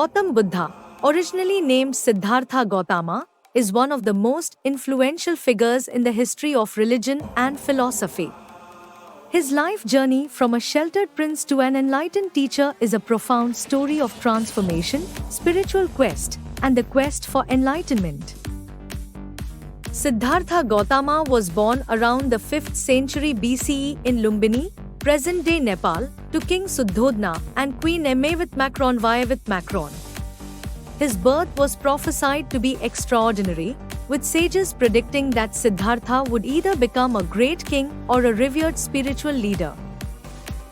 Gautam Buddha, originally named Siddhartha Gautama, is one of the most influential figures in the history of religion and philosophy. His life journey from a sheltered prince to an enlightened teacher is a profound story of transformation, spiritual quest, and the quest for enlightenment. Siddhartha Gautama was born around the 5th century BCE in Lumbini, present-day Nepal, to King Suddhodana and Queen Emavit Macron. His birth was prophesied to be extraordinary, with sages predicting that Siddhartha would either become a great king or a revered spiritual leader.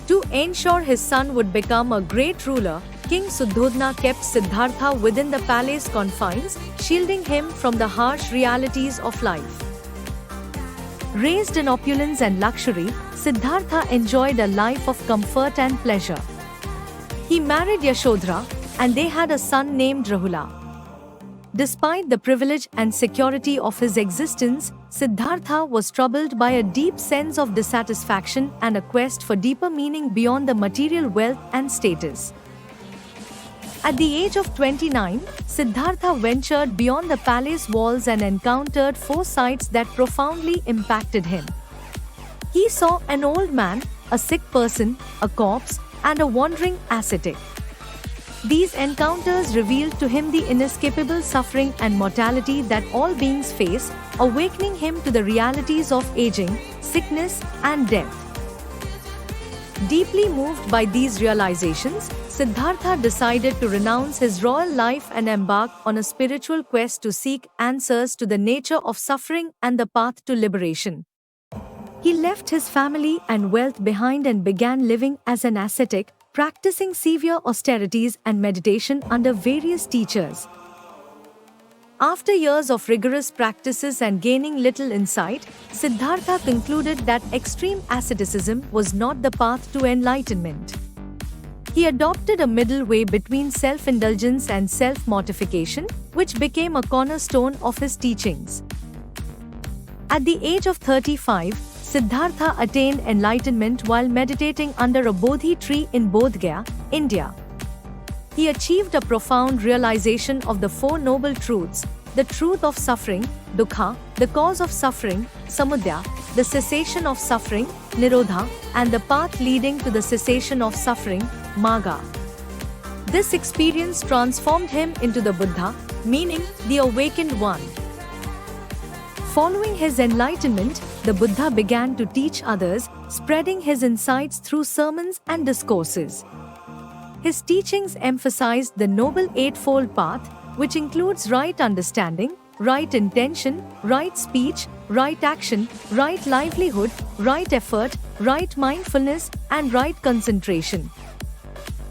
To ensure his son would become a great ruler, King Suddhodana kept Siddhartha within the palace confines, shielding him from the harsh realities of life. Raised in opulence and luxury, Siddhartha enjoyed a life of comfort and pleasure. He married Yashodhara, and they had a son named Rahula. Despite the privilege and security of his existence, Siddhartha was troubled by a deep sense of dissatisfaction and a quest for deeper meaning beyond the material wealth and status. At the age of 29, Siddhartha ventured beyond the palace walls and encountered 4 sights that profoundly impacted him. He saw an old man, a sick person, a corpse, and a wandering ascetic. These encounters revealed to him the inescapable suffering and mortality that all beings face, awakening him to the realities of aging, sickness, and death. Deeply moved by these realizations, Siddhartha decided to renounce his royal life and embark on a spiritual quest to seek answers to the nature of suffering and the path to liberation. He left his family and wealth behind and began living as an ascetic, practicing severe austerities and meditation under various teachers. After years of rigorous practices and gaining little insight, Siddhartha concluded that extreme asceticism was not the path to enlightenment. He adopted a middle way between self-indulgence and self-mortification, which became a cornerstone of his teachings. At the age of 35, Siddhartha attained enlightenment while meditating under a Bodhi tree in Bodh Gaya, India. He achieved a profound realization of the 4 noble truths: the truth of suffering, dukkha, the cause of suffering, samudaya, the cessation of suffering, nirodha, and the path leading to the cessation of suffering, magga. This experience transformed him into the Buddha, meaning the awakened one. Following his enlightenment, the Buddha began to teach others, spreading his insights through sermons and discourses. His teachings emphasized the Noble Eightfold Path, which includes right understanding, right intention, right speech, right action, right livelihood, right effort, right mindfulness, and right concentration.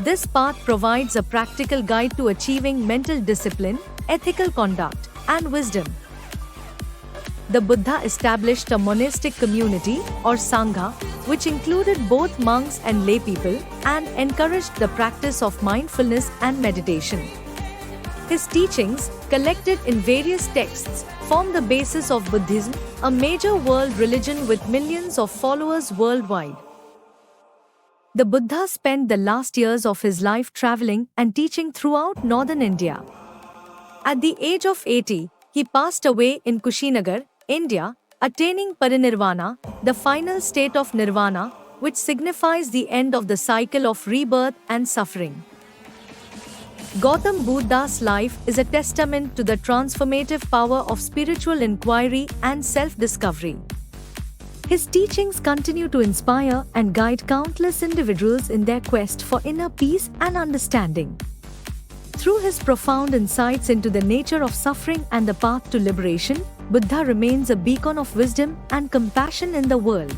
This path provides a practical guide to achieving mental discipline, ethical conduct, and wisdom. The Buddha established a monastic community, or Sangha, which included both monks and lay people, and encouraged the practice of mindfulness and meditation. His teachings, collected in various texts, form the basis of Buddhism, a major world religion with millions of followers worldwide. The Buddha spent the last years of his life traveling and teaching throughout northern India. At the age of 80, he passed away in Kushinagar, India, attaining parinirvana, the final state of nirvana, which signifies the end of the cycle of rebirth and suffering. Gautam Buddha's life is a testament to the transformative power of spiritual inquiry and self-discovery. His teachings continue to inspire and guide countless individuals in their quest for inner peace and understanding. Through his profound insights into the nature of suffering and the path to liberation, Buddha remains a beacon of wisdom and compassion in the world.